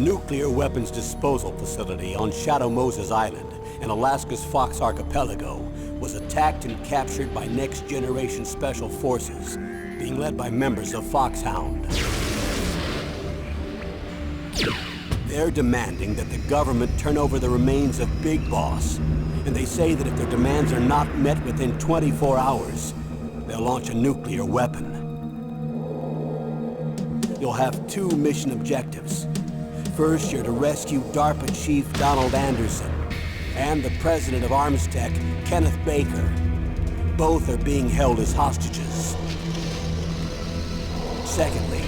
nuclear weapons disposal facility on Shadow Moses Island in Alaska's Fox Archipelago was attacked and captured by next-generation special forces, being led by members of Foxhound. They're demanding that the government turn over the remains of Big Boss, and they say that if their demands are not met within 24 hours, they'll launch a nuclear weapon. You'll have two mission objectives. First, you're to rescue DARPA Chief Donald Anderson and the president of Armstech, Kenneth Baker. Both are being held as hostages. Secondly,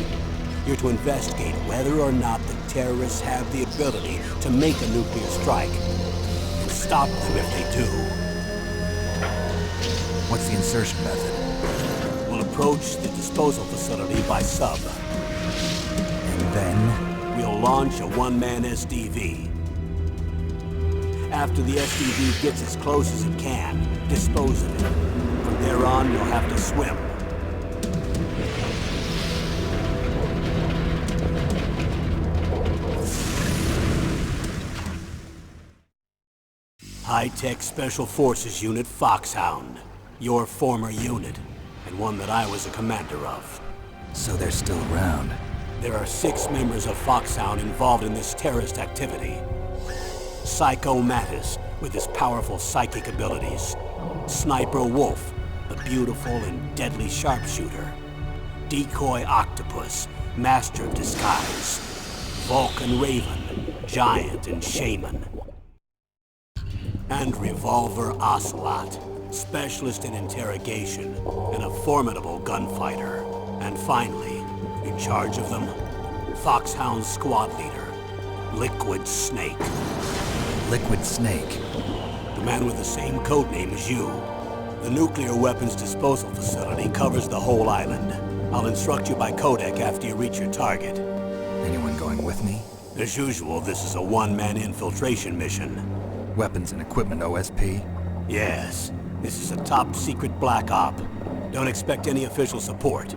you're to investigate whether or not the terrorists have the ability to make a nuclear strike and stop them if they do. What's the insertion method? We'll approach the disposal facility by sub. And then? We'll launch a one-man SDV. After the SDV gets as close as it can, dispose of it. From there on, you'll have to swim. High-Tech Special Forces Unit Foxhound. Your former unit, and one that I was a commander of. So they're still around. There are 6 members of Foxhound involved in this terrorist activity. Psycho Mattis, with his powerful psychic abilities. Sniper Wolf, the beautiful and deadly sharpshooter. Decoy Octopus, master of disguise. Vulcan Raven, giant and shaman. And Revolver Ocelot, specialist in interrogation and a formidable gunfighter. And finally, in charge of them, Foxhound's squad leader, Liquid Snake. Liquid Snake? The man with the same codename as you. The nuclear weapons disposal facility covers the whole island. I'll instruct you by codec after you reach your target. Anyone going with me? As usual, this is a one-man infiltration mission. Weapons and equipment OSP? Yes. This is a top-secret black op. Don't expect any official support.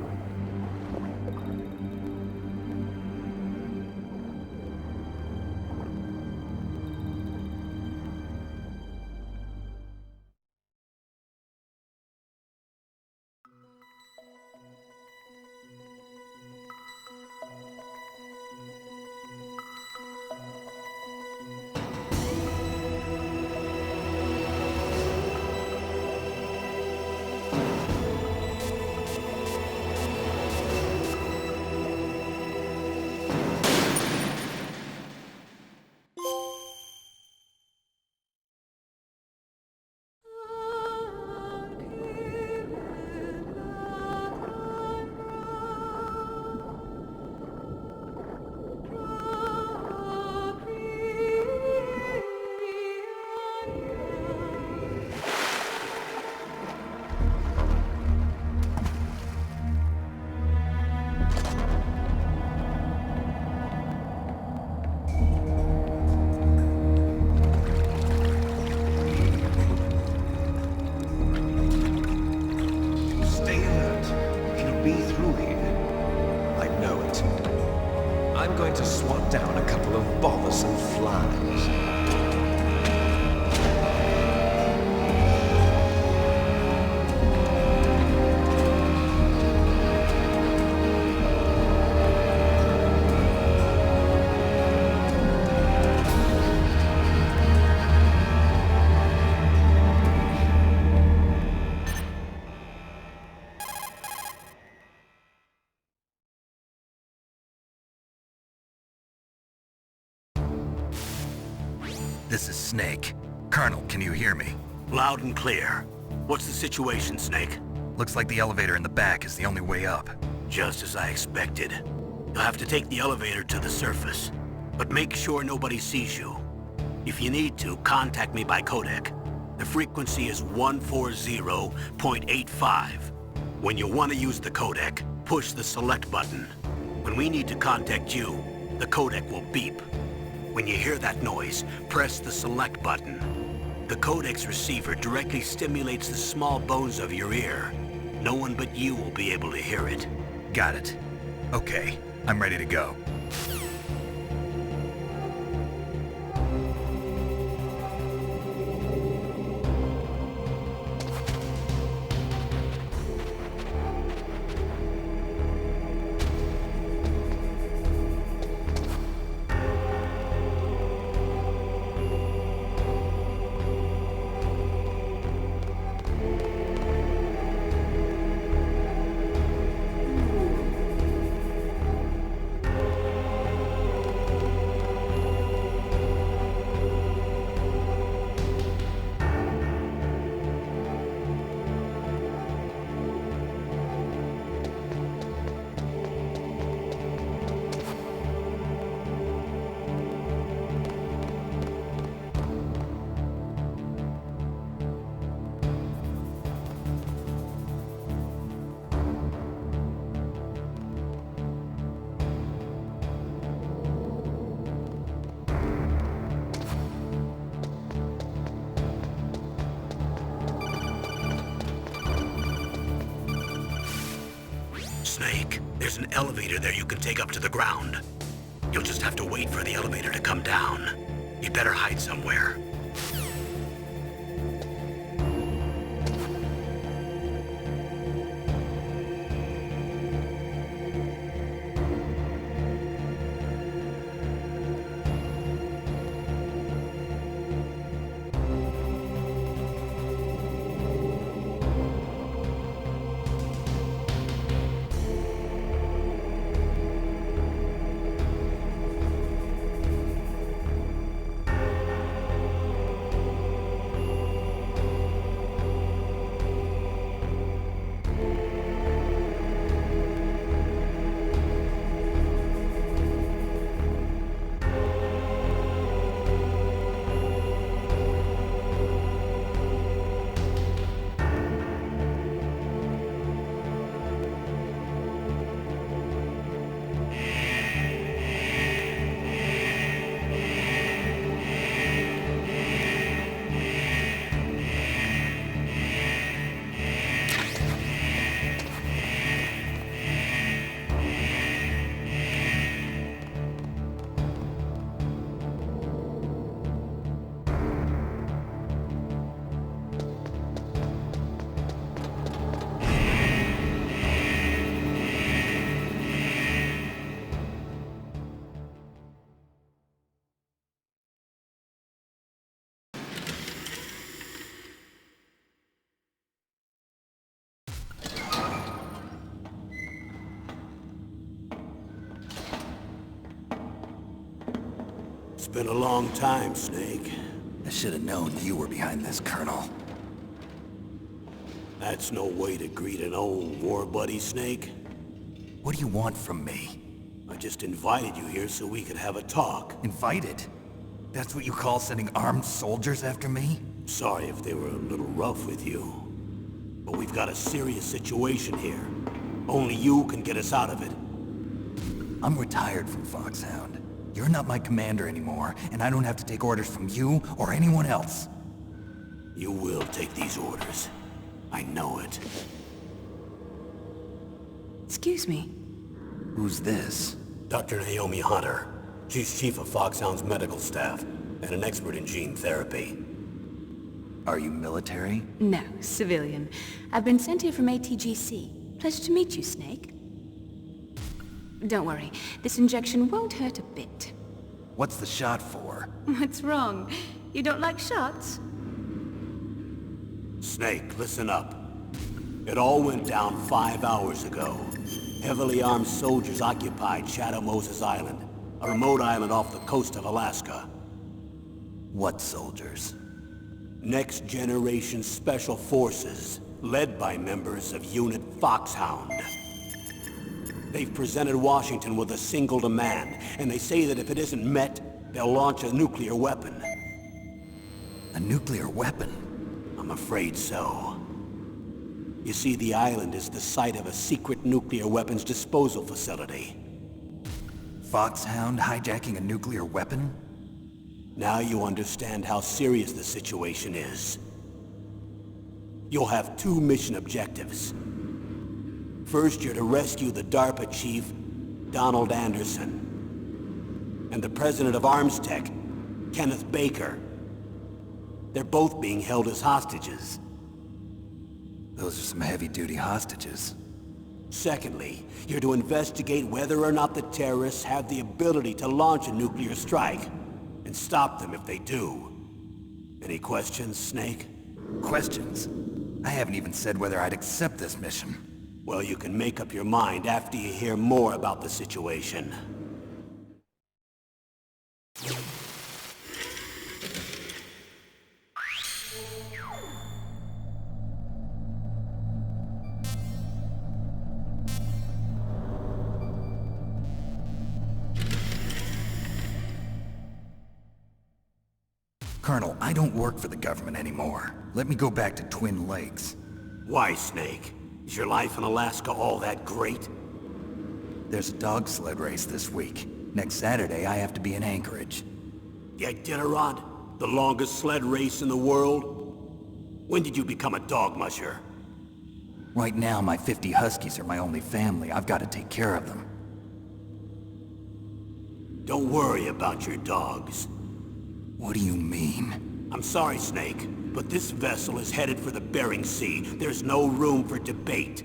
To swat down a couple of bothersome flies. This is Snake. Colonel, can you hear me? Loud and clear. What's the situation, Snake? Looks like the elevator in the back is the only way up. Just as I expected. You'll have to take the elevator to the surface, but make sure nobody sees you. If you need to, contact me by codec. The frequency is 140.85. When you want to use the codec, push the select button. When we need to contact you, the codec will beep. When you hear that noise, press the select button. The codec's receiver directly stimulates the small bones of your ear. No one but you will be able to hear it. Got it. Okay, I'm ready to go. Snake, there's an elevator there you can take up to the ground. You'll just have to wait for the elevator to come down. You'd better hide somewhere. It's been a long time, Snake. I should have known you were behind this, Colonel. That's no way to greet an old war buddy, Snake. What do you want from me? I just invited you here so we could have a talk. Invited? That's what you call sending armed soldiers after me? Sorry if they were a little rough with you. But we've got a serious situation here. Only you can get us out of it. I'm retired from Foxhound. You're not my commander anymore, and I don't have to take orders from you or anyone else. You will take these orders. I know it. Excuse me. Who's this? Dr. Naomi Hunter. She's chief of Foxhound's medical staff, and an expert in gene therapy. Are you military? No, civilian. I've been sent here from ATGC. Pleasure to meet you, Snake. Don't worry, this injection won't hurt a bit. What's the shot for? What's wrong? You don't like shots? Snake, listen up. It all went down 5 hours ago. Heavily armed soldiers occupied Shadow Moses Island, a remote island off the coast of Alaska. What soldiers? Next Generation Special Forces, led by members of Unit Foxhound. They've presented Washington with a single demand, and they say that if it isn't met, they'll launch a nuclear weapon. A nuclear weapon? I'm afraid so. You see, the island is the site of a secret nuclear weapons disposal facility. Foxhound hijacking a nuclear weapon? Now you understand how serious the situation is. You'll have 2 mission objectives. First, you're to rescue the DARPA chief, Donald Anderson, and the president of Armstech, Kenneth Baker. They're both being held as hostages. Those are some heavy-duty hostages. Secondly, you're to investigate whether or not the terrorists have the ability to launch a nuclear strike, and stop them if they do. Any questions, Snake? Questions? I haven't even said whether I'd accept this mission. Well, you can make up your mind after you hear more about the situation. Colonel, I don't work for the government anymore. Let me go back to Twin Lakes. Why, Snake? Is your life in Alaska all that great? There's a dog sled race this week. Next Saturday, I have to be in Anchorage. The Iditarod? The longest sled race in the world? When did you become a dog musher? Right now, my 50 Huskies are my only family. I've got to take care of them. Don't worry about your dogs. What do you mean? I'm sorry, Snake, but this vessel is headed for the Bering Sea. There's no room for debate.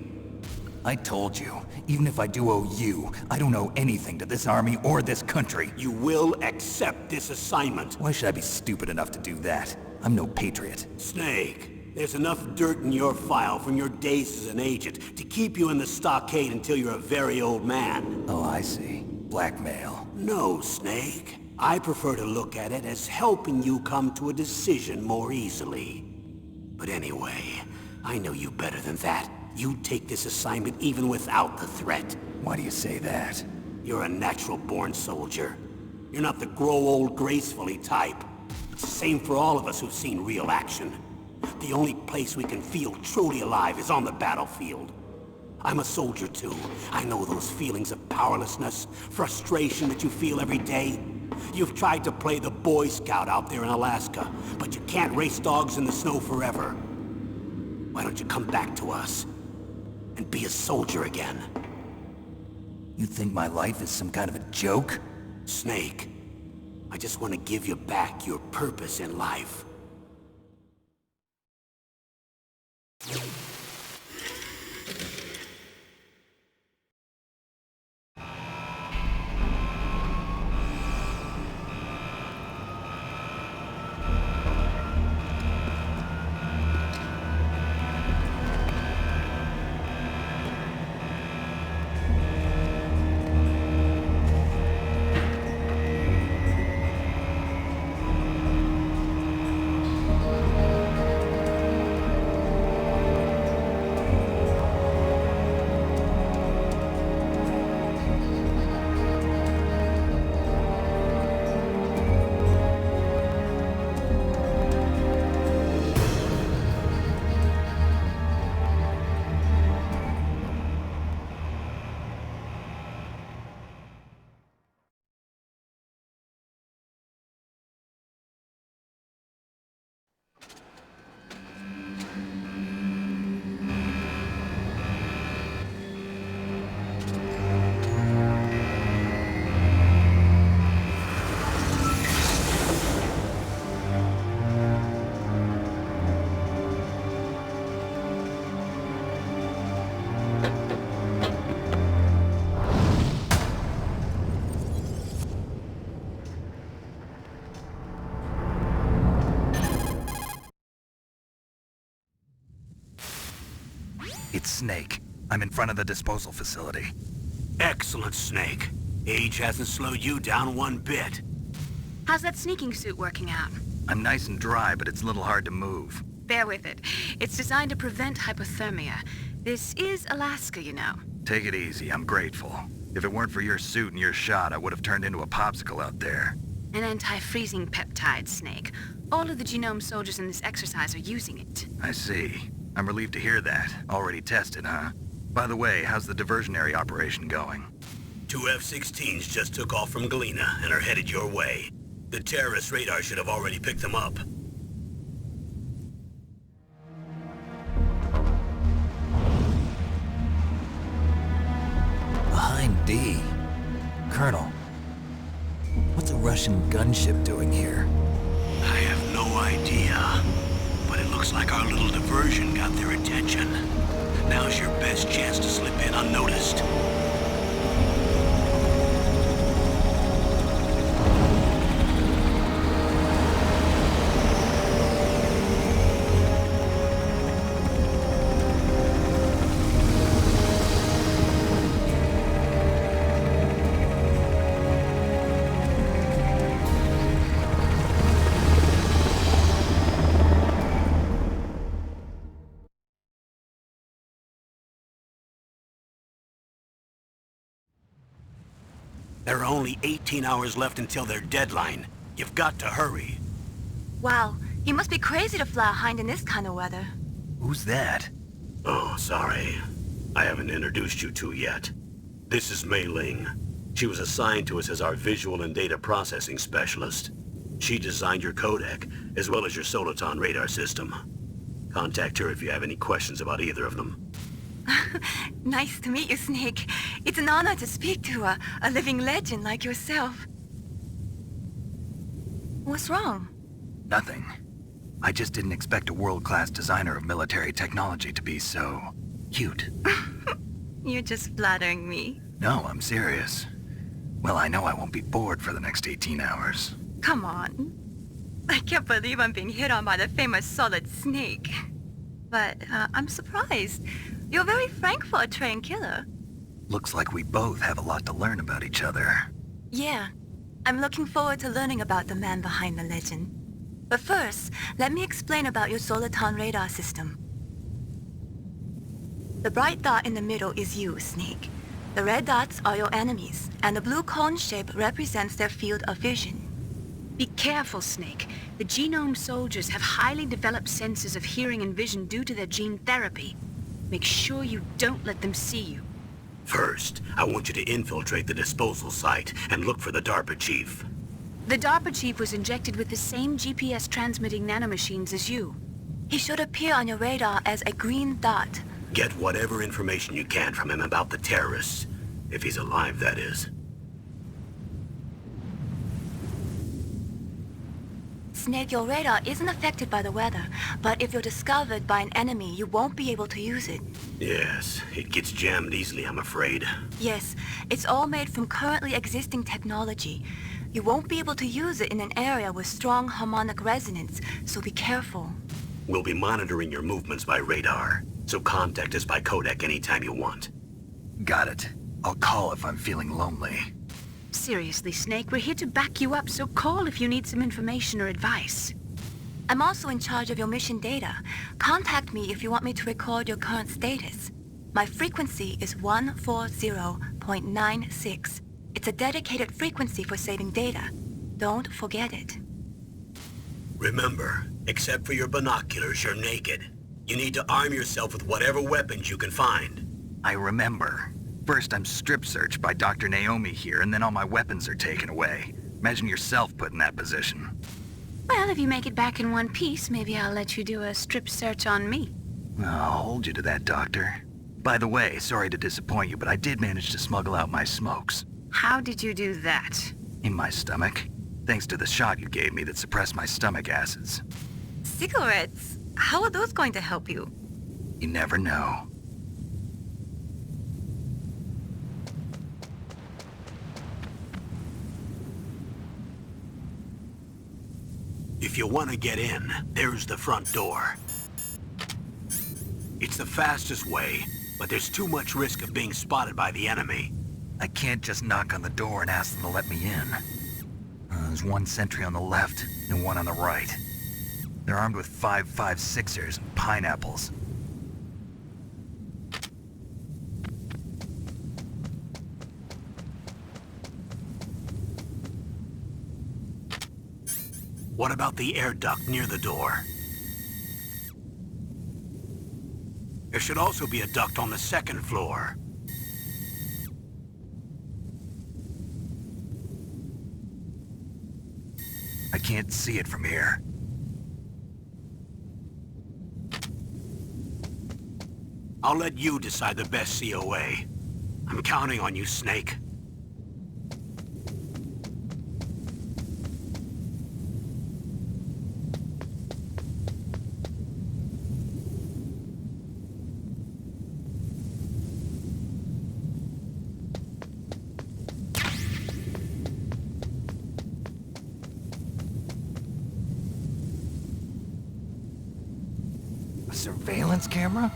I told you, even if I do owe you, I don't owe anything to this army or this country. You will accept this assignment. Why should I be stupid enough to do that? I'm no patriot. Snake, there's enough dirt in your file from your days as an agent to keep you in the stockade until you're a very old man. Oh, I see. Blackmail. No, Snake. I prefer to look at it as helping you come to a decision more easily. But anyway, I know you better than that. You take this assignment even without the threat. Why do you say that? You're a natural-born soldier. You're not the grow old gracefully type. It's the same for all of us who've seen real action. The only place we can feel truly alive is on the battlefield. I'm a soldier too. I know those feelings of powerlessness, frustration that you feel every day. You've tried to play the Boy Scout out there in Alaska, but you can't race dogs in the snow forever. Why don't you come back to us and be a soldier again? You think my life is some kind of a joke? Snake, I just want to give you back your purpose in life. It's Snake. I'm in front of the disposal facility. Excellent, Snake. Age hasn't slowed you down one bit. How's that sneaking suit working out? I'm nice and dry, but it's a little hard to move. Bear with it. It's designed to prevent hypothermia. This is Alaska, you know. Take it easy, I'm grateful. If it weren't for your suit and your shot, I would have turned into a popsicle out there. An anti-freezing peptide, Snake. All of the Genome soldiers in this exercise are using it. I see. I'm relieved to hear that. Already tested, huh? By the way, how's the diversionary operation going? 2 F-16s just took off from Galena and are headed your way. The terrorist radar should have already picked them up. Behind D. Colonel, what's a Russian gunship doing here? I have no idea. But it looks like our little diversion got their attention. Now's your best chance to slip in unnoticed. There are only 18 hours left until their deadline. You've got to hurry. Wow, you must be crazy to fly a hind in this kind of weather. Who's that? Oh, sorry. I haven't introduced you to yet. This is Mei Ling. She was assigned to us as our visual and data processing specialist. She designed your codec, as well as your Soliton radar system. Contact her if you have any questions about either of them. Nice to meet you, Snake. It's an honor to speak to a living legend like yourself. What's wrong? Nothing. I just didn't expect a world-class designer of military technology to be so... cute. You're just flattering me. No, I'm serious. Well, I know I won't be bored for the next 18 hours. Come on. I can't believe I'm being hit on by the famous Solid Snake. But I'm surprised. You're very frank for a trained killer. Looks like we both have a lot to learn about each other. Yeah. I'm looking forward to learning about the man behind the legend. But first, let me explain about your Soliton radar system. The bright dot in the middle is you, Snake. The red dots are your enemies, and the blue cone shape represents their field of vision. Be careful, Snake. The genome soldiers have highly developed senses of hearing and vision due to their gene therapy. Make sure you don't let them see you. First, I want you to infiltrate the disposal site and look for the DARPA chief. The DARPA chief was injected with the same GPS transmitting nanomachines as you. He should appear on your radar as a green dot. Get whatever information you can from him about the terrorists. If he's alive, that is. Snake, your radar isn't affected by the weather, but if you're discovered by an enemy, you won't be able to use it. Yes, it gets jammed easily, I'm afraid. Yes, it's all made from currently existing technology. You won't be able to use it in an area with strong harmonic resonance, so be careful. We'll be monitoring your movements by radar, so contact us by codec anytime you want. Got it. I'll call if I'm feeling lonely. Seriously, Snake, we're here to back you up, so call if you need some information or advice. I'm also in charge of your mission data. Contact me if you want me to record your current status. My frequency is 140.96. It's a dedicated frequency for saving data. Don't forget it. Remember, except for your binoculars, you're naked. You need to arm yourself with whatever weapons you can find. I remember. First, I'm strip searched by Dr. Naomi here, and then all my weapons are taken away. Imagine yourself put in that position. Well, if you make it back in one piece, maybe I'll let you do a strip search on me. I'll hold you to that, Doctor. By the way, sorry to disappoint you, but I did manage to smuggle out my smokes. How did you do that? In my stomach. Thanks to the shot you gave me that suppressed my stomach acids. Cigarettes? How are those going to help you? You never know. If you want to get in, there's the front door. It's the fastest way, but there's too much risk of being spotted by the enemy. I can't just knock on the door and ask them to let me in. There's one sentry on the left and one on the right. They're armed with 5.56ers and pineapples. What about the air duct near the door? There should also be a duct on the second floor. I can't see it from here. I'll let you decide the best COA. I'm counting on you, Snake. A surveillance camera?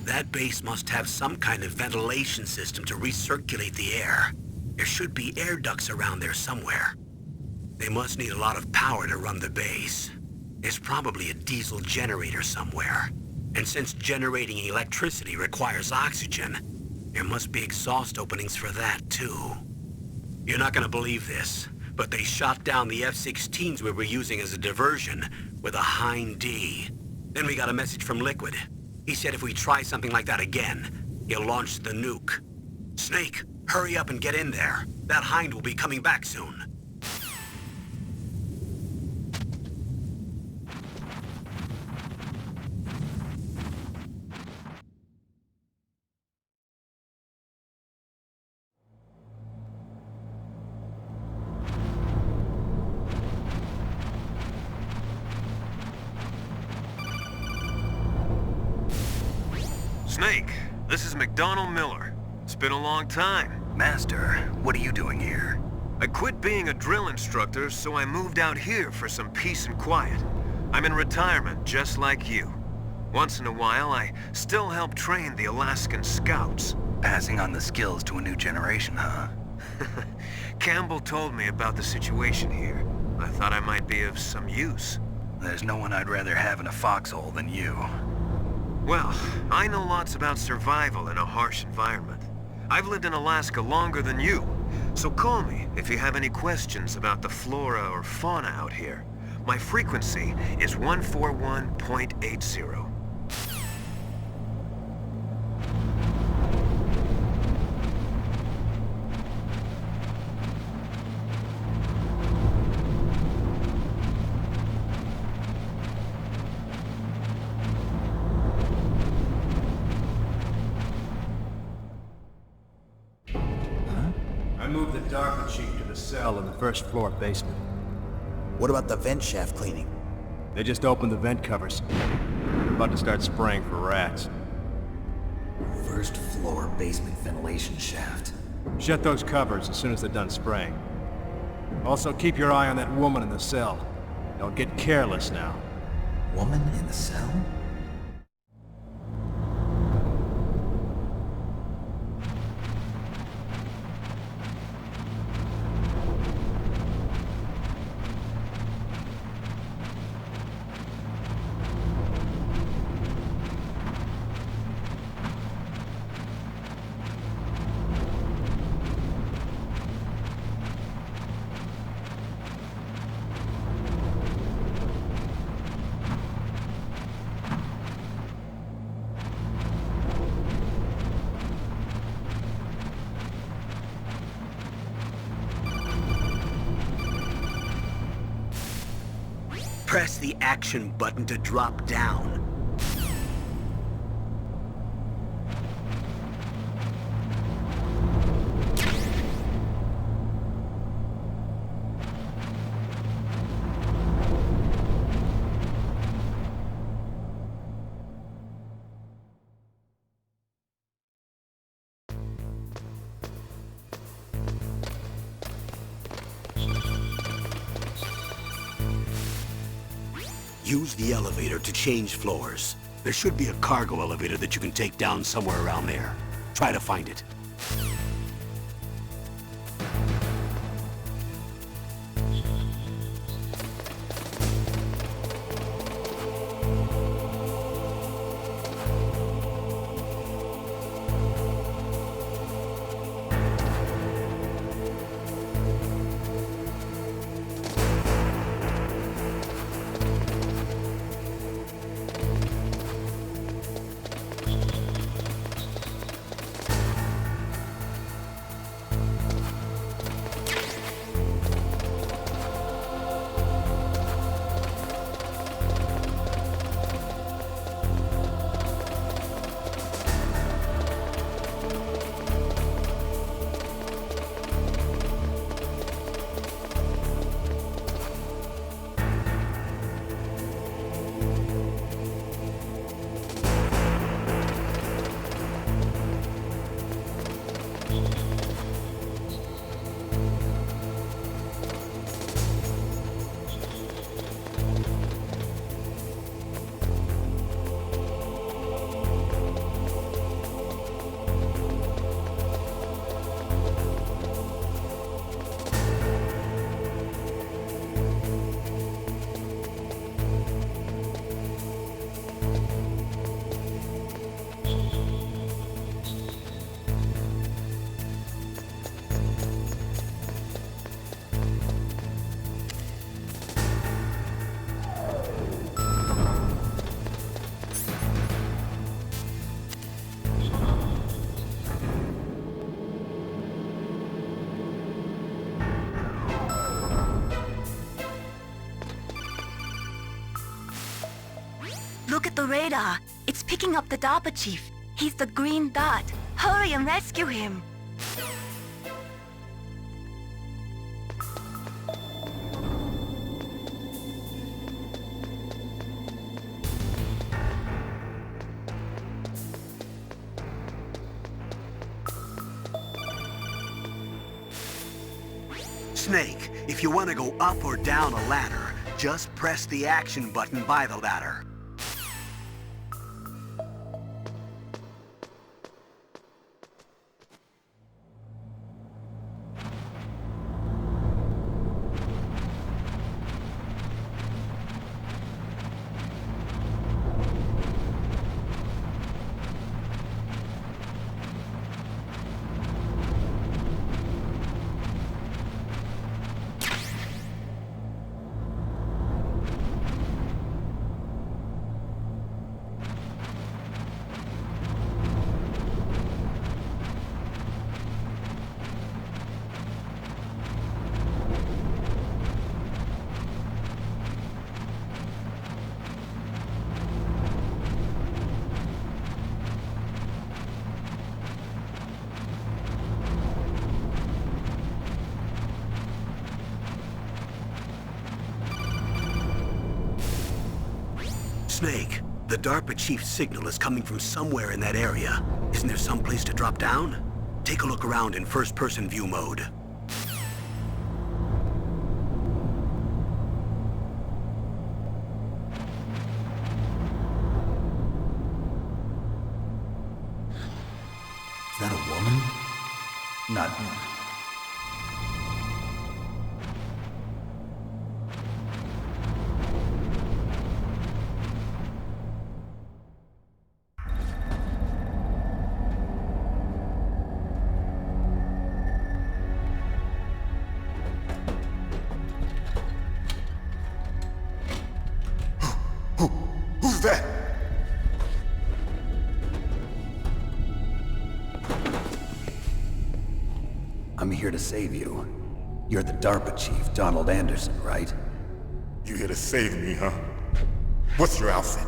That base must have some kind of ventilation system to recirculate the air. There should be air ducts around there somewhere. They must need a lot of power to run the base. There's probably a diesel generator somewhere. And since generating electricity requires oxygen, there must be exhaust openings for that too. You're not gonna believe this, but they shot down the F-16s we were using as a diversion with a Hind D. Then we got a message from Liquid. He said if we try something like that again, he'll launch the nuke. Snake, hurry up and get in there. That Hind will be coming back soon. Snake, this is McDonald Miller. It's been a long time. Master, what are you doing here? I quit being a drill instructor, so I moved out here for some peace and quiet. I'm in retirement, just like you. Once in a while, I still help train the Alaskan Scouts. Passing on the skills to a new generation, huh? Campbell told me about the situation here. I thought I might be of some use. There's no one I'd rather have in a foxhole than you. Well, I know lots about survival in a harsh environment. I've lived in Alaska longer than you, so call me if you have any questions about the flora or fauna out here. My frequency is 141.80. I moved the Darker Chief to the cell in the first floor basement. What about the vent shaft cleaning? They just opened the vent covers. They're about to start spraying for rats. First floor basement ventilation shaft. Shut those covers as soon as they're done spraying. Also, keep your eye on that woman in the cell. Don't get careless now. Woman in the cell? Press the action button to drop down. Use the elevator to change floors. There should be a cargo elevator that you can take down somewhere around there. Try to find it. Look at the radar. It's picking up the DARPA chief. He's the green dot. Hurry and rescue him. Snake, if you want to go up or down a ladder, just press the action button by the ladder. Snake, the DARPA chief's signal is coming from somewhere in that area. Isn't there some place to drop down? Take a look around in first-person view mode. Is that a woman? Not... Who's that? I'm here to save you. You're the DARPA chief, Donald Anderson, right? You here to save me, huh? What's your outfit?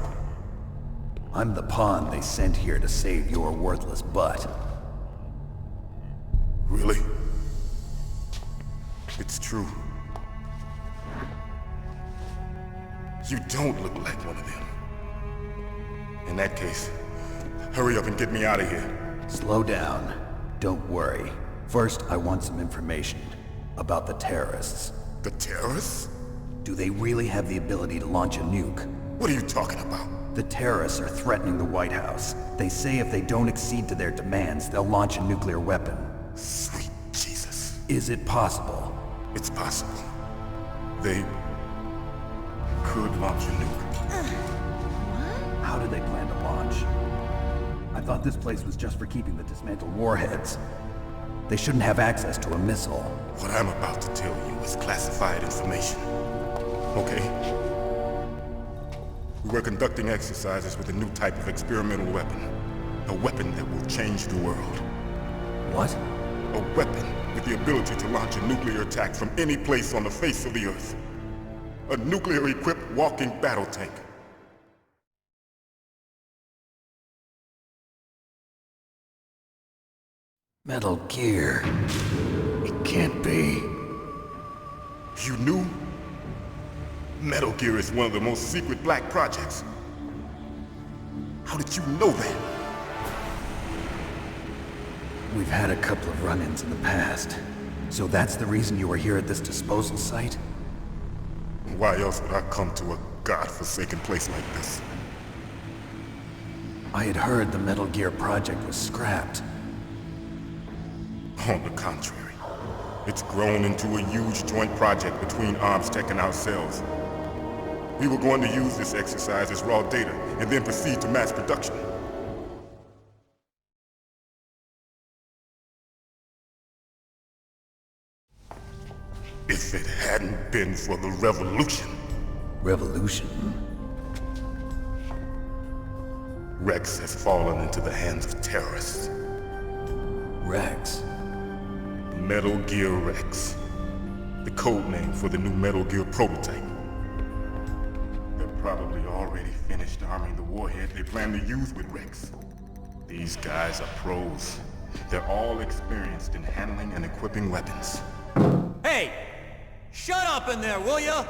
I'm the pawn they sent here to save your worthless butt. Really? It's true. You don't look like one of them. In that case, hurry up and get me out of here. Slow down. Don't worry. First, I want some information about the terrorists. The terrorists? Do they really have the ability to launch a nuke? What are you talking about? The terrorists are threatening the White House. They say if they don't accede to their demands, they'll launch a nuclear weapon. Sweet Jesus. Is it possible? It's possible. They could launch a nuke. How do they plan to launch? I thought this place was just for keeping the dismantled warheads. They shouldn't have access to a missile. What I'm about to tell you is classified information. Okay? We were conducting exercises with a new type of experimental weapon. A weapon that will change the world. What? A weapon with the ability to launch a nuclear attack from any place on the face of the Earth. A nuclear-equipped walking battle tank. Metal Gear. It can't be. You knew? Metal Gear is one of the most secret black projects. How did you know that? We've had a couple of run-ins in the past. So that's the reason you were here at this disposal site? Why else would I come to a godforsaken place like this? I had heard the Metal Gear project was scrapped. On the contrary, it's grown into a huge joint project between ArmsTech and ourselves. We were going to use this exercise as raw data and then proceed to mass production. If it hadn't been for the revolution... Revolution? Rex has fallen into the hands of terrorists. Rex? Metal Gear Rex. The code name for the new Metal Gear prototype. They're probably already finished. finished arming the warhead they plan to use with Rex. These guys are pros. They're all experienced in handling and equipping weapons. Hey! Shut up in there, will ya?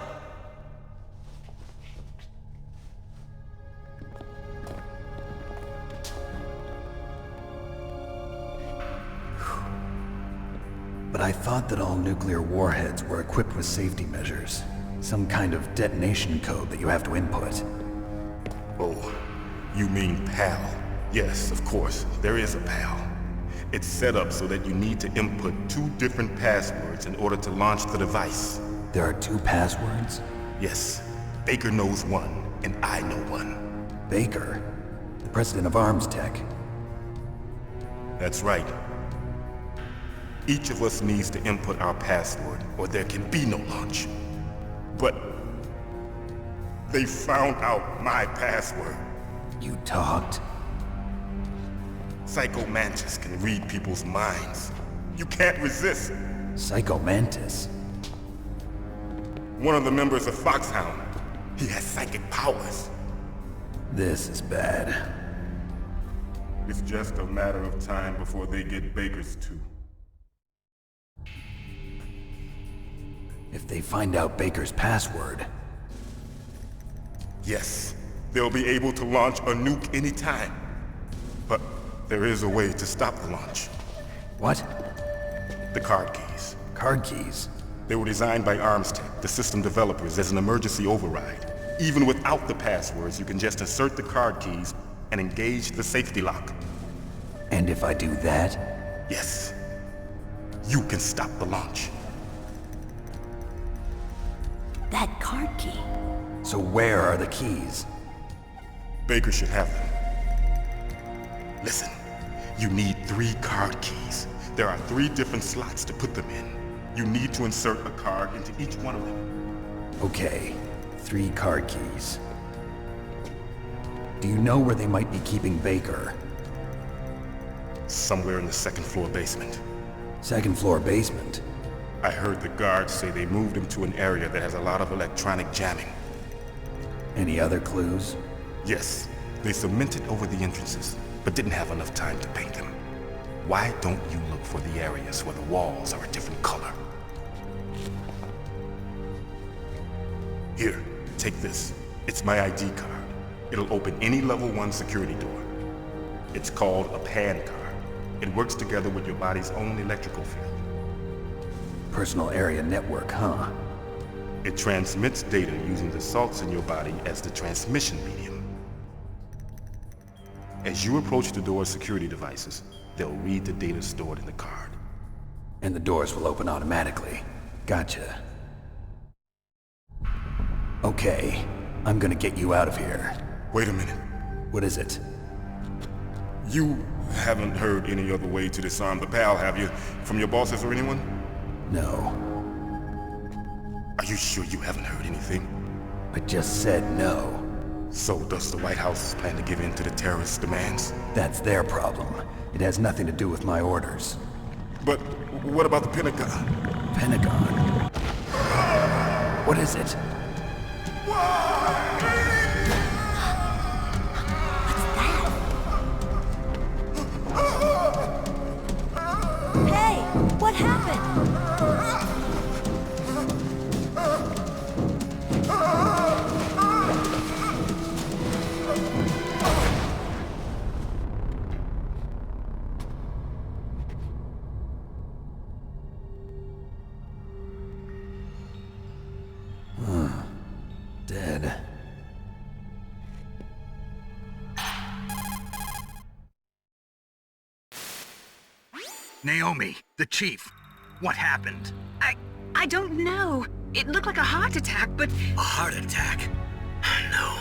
But I thought that all nuclear warheads were equipped with safety measures. Some kind of detonation code that you have to input. Oh, you mean PAL? Yes, of course, there is a PAL. It's set up so that you need to input 2 different passwords in order to launch the device. There are 2 passwords? Yes, Baker knows one, and I know one. Baker? The president of Arms Tech? That's right. Each of us needs to input our password, or there can be no launch. But they found out my password. You talked? Psycho Mantis can read people's minds. You can't resist. Psycho Mantis? One of the members of Foxhound. He has psychic powers. This is bad. It's just a matter of time before they get Baker's too. If they find out Baker's password... Yes, they'll be able to launch a nuke anytime. But there is a way to stop the launch. What? The card keys. Card keys? They were designed by Arms Tech, the system developers, as an emergency override. Even without the passwords, you can just insert the card keys and engage the safety lock. And if I do that? Yes. You can stop the launch. That card key. So where are the keys? Baker should have them. Listen, you need 3 card keys. There are 3 different slots to put them in. You need to insert a card into each one of them. Okay, 3 card keys. Do you know where they might be keeping Baker? Somewhere in the 2nd floor basement. 2nd floor basement? I heard the guards say they moved him to an area that has a lot of electronic jamming. Any other clues? Yes, they cemented over the entrances, but didn't have enough time to paint them. Why don't you look for the areas where the walls are a different color? Here, take this. It's my ID card. It'll open any level 1 security door. It's called a PAN card. It works together with your body's own electrical field. Personal area network, huh? It transmits data using the salts in your body as the transmission medium. As you approach the door's security devices, they'll read the data stored in the card. And the doors will open automatically. Gotcha. Okay, I'm gonna get you out of here. Wait a minute. What is it? You haven't heard any other way to disarm the PAL, have you? From your bosses or anyone? No. Are you sure you haven't heard anything? I just said no. So does the White House plan to give in to the terrorists' demands? That's their problem. It has nothing to do with my orders. But what about the Pentagon? Pentagon? What is it? Hey, what happened? Dead. Naomi, the chief. What happened? I don't know. It looked like a heart attack, but... A heart attack? No.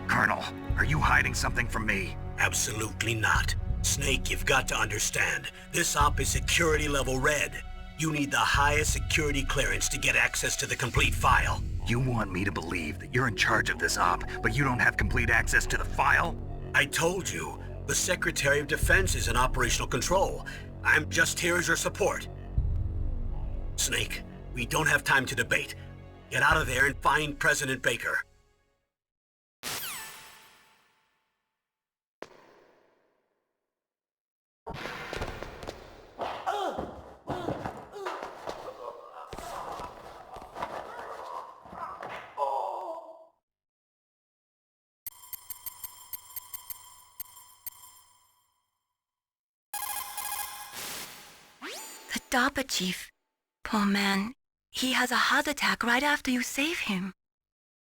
Colonel, are you hiding something from me? Absolutely not. Snake, you've got to understand. This op is security level red. You need the highest security clearance to get access to the complete file. You want me to believe that you're in charge of this op, but you don't have complete access to the file? I told you, the Secretary of Defense is in operational control. I'm just here as your support. Snake, we don't have time to debate. Get out of there and find President Baker. stop it, Chief. Poor man. He has a heart attack right after you save him.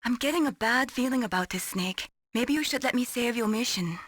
I'm getting a bad feeling about this, Snake. Maybe you should let me save your mission.